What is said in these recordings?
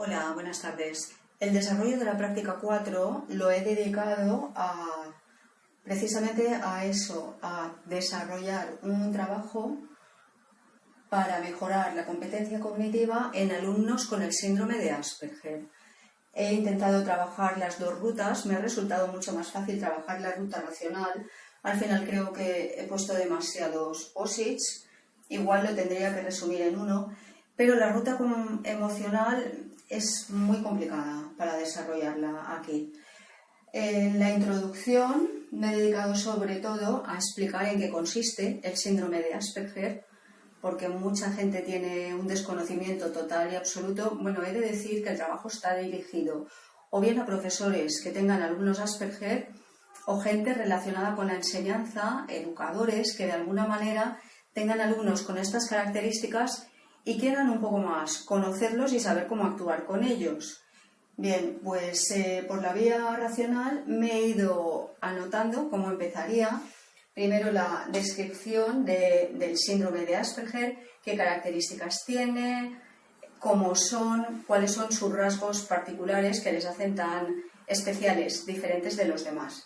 Hola, buenas tardes. El desarrollo de la práctica 4 lo he dedicado precisamente a eso, a desarrollar un trabajo para mejorar la competencia cognitiva en alumnos con el síndrome de Asperger. He intentado trabajar las dos rutas, me ha resultado mucho más fácil trabajar la ruta racional. Al final creo que he puesto demasiados OSITs, igual lo tendría que resumir en uno, pero la ruta emocional es muy complicada para desarrollarla aquí. En la introducción me he dedicado sobre todo a explicar en qué consiste el síndrome de Asperger, porque mucha gente tiene un desconocimiento total y absoluto. Bueno, he de decir que el trabajo está dirigido o bien a profesores que tengan alumnos Asperger o gente relacionada con la enseñanza, educadores que de alguna manera tengan alumnos con estas características y quieran un poco más conocerlos y saber cómo actuar con ellos. Bien, pues por la vía racional me he ido anotando cómo empezaría. Primero la descripción del síndrome de Asperger, qué características tiene, cómo son, cuáles son sus rasgos particulares que les hacen tan especiales, diferentes de los demás.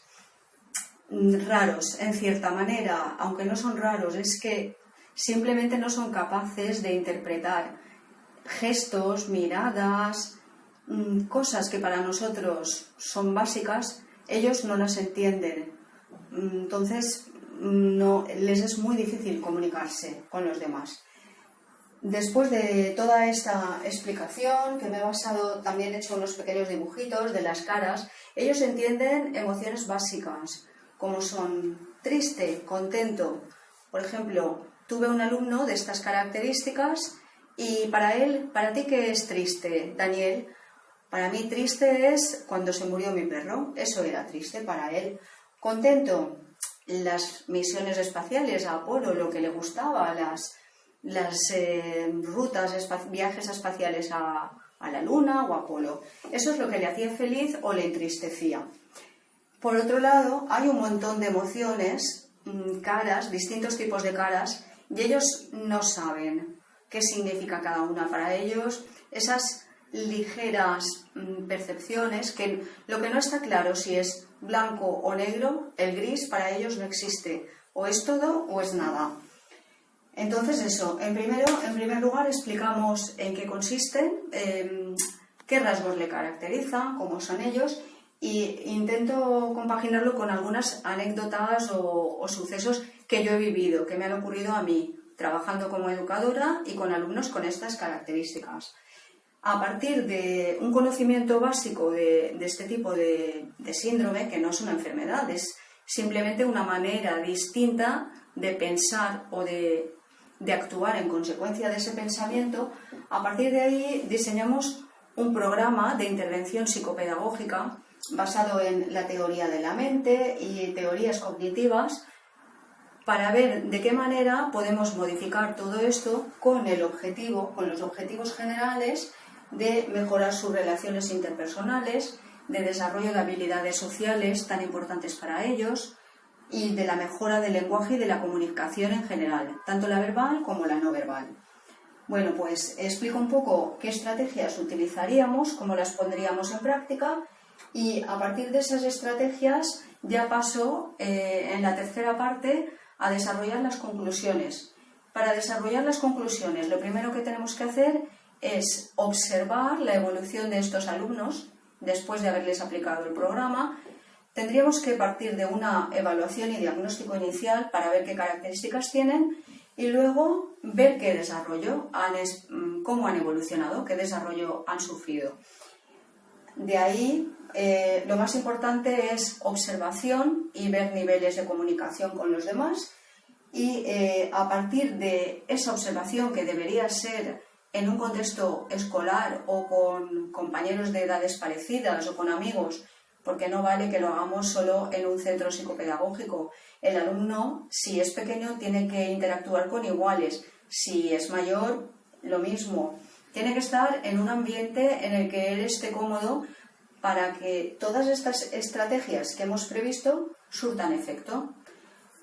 Raros, en cierta manera, aunque no son raros, es que simplemente no son capaces de interpretar gestos, miradas, cosas que para nosotros son básicas, ellos no las entienden. Entonces, no, les es muy difícil comunicarse con los demás. Después de toda esta explicación, que me he basado, también he hecho unos pequeños dibujitos de las caras, ellos entienden emociones básicas, como son triste, contento. Por ejemplo, tuve un alumno de estas características y ¿para ti qué es triste, Daniel? Para mí triste es cuando se murió mi perro, eso era triste para él. Contento, las misiones espaciales a Apolo, lo que le gustaba, las rutas, viajes espaciales a la Luna o a Apolo. Eso es lo que le hacía feliz o le entristecía. Por otro lado, hay un montón de emociones, caras, distintos tipos de caras, y ellos no saben qué significa cada una para ellos. Esas ligeras percepciones, que lo que no está claro si es blanco o negro, el gris para ellos no existe, o es todo o es nada. Entonces eso, en primer lugar explicamos en qué consisten, qué rasgos le caracterizan, cómo son ellos, y intento compaginarlo con algunas anécdotas o sucesos que yo he vivido, que me han ocurrido a mí, trabajando como educadora y con alumnos con estas características. A partir de un conocimiento básico de este tipo de síndrome, que no es una enfermedad, es simplemente una manera distinta de pensar o de actuar en consecuencia de ese pensamiento, a partir de ahí diseñamos un programa de intervención psicopedagógica basado en la teoría de la mente y teorías cognitivas para ver de qué manera podemos modificar todo esto con los objetivos generales de mejorar sus relaciones interpersonales, de desarrollo de habilidades sociales tan importantes para ellos y de la mejora del lenguaje y de la comunicación en general, tanto la verbal como la no verbal. Bueno, pues explico un poco qué estrategias utilizaríamos, cómo las pondríamos en práctica y a partir de esas estrategias ya paso en la tercera parte a desarrollar las conclusiones. Para desarrollar las conclusiones, lo primero que tenemos que hacer es observar la evolución de estos alumnos después de haberles aplicado el programa. Tendríamos que partir de una evaluación y diagnóstico inicial para ver qué características tienen y luego ver qué desarrollo cómo han evolucionado, qué desarrollo han sufrido. De ahí, lo más importante es observación y ver niveles de comunicación con los demás y a partir de esa observación, que debería ser en un contexto escolar o con compañeros de edades parecidas o con amigos, porque no vale que lo hagamos solo en un centro psicopedagógico. El alumno, si es pequeño, tiene que interactuar con iguales. Si es mayor, lo mismo. Tiene que estar en un ambiente en el que él esté cómodo para que todas estas estrategias que hemos previsto surtan efecto.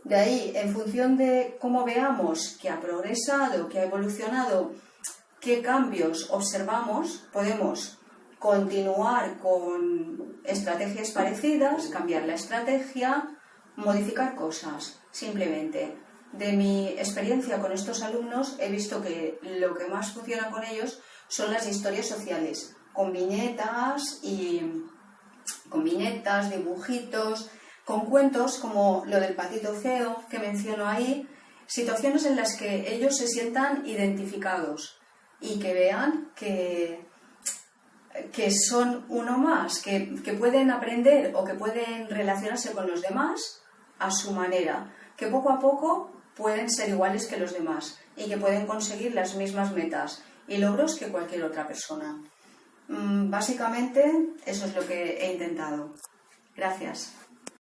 De ahí, en función de cómo veamos que ha progresado, que ha evolucionado, qué cambios observamos, podemos continuar con estrategias parecidas, cambiar la estrategia, modificar cosas, simplemente. De mi experiencia con estos alumnos he visto que lo que más funciona con ellos son las historias sociales, con viñetas, dibujitos, con cuentos como lo del patito feo que menciono ahí, situaciones en las que ellos se sientan identificados y que vean que son uno más, que pueden aprender o que pueden relacionarse con los demás a su manera, que poco a poco pueden ser iguales que los demás y que pueden conseguir las mismas metas y logros que cualquier otra persona. Básicamente eso es lo que he intentado. Gracias.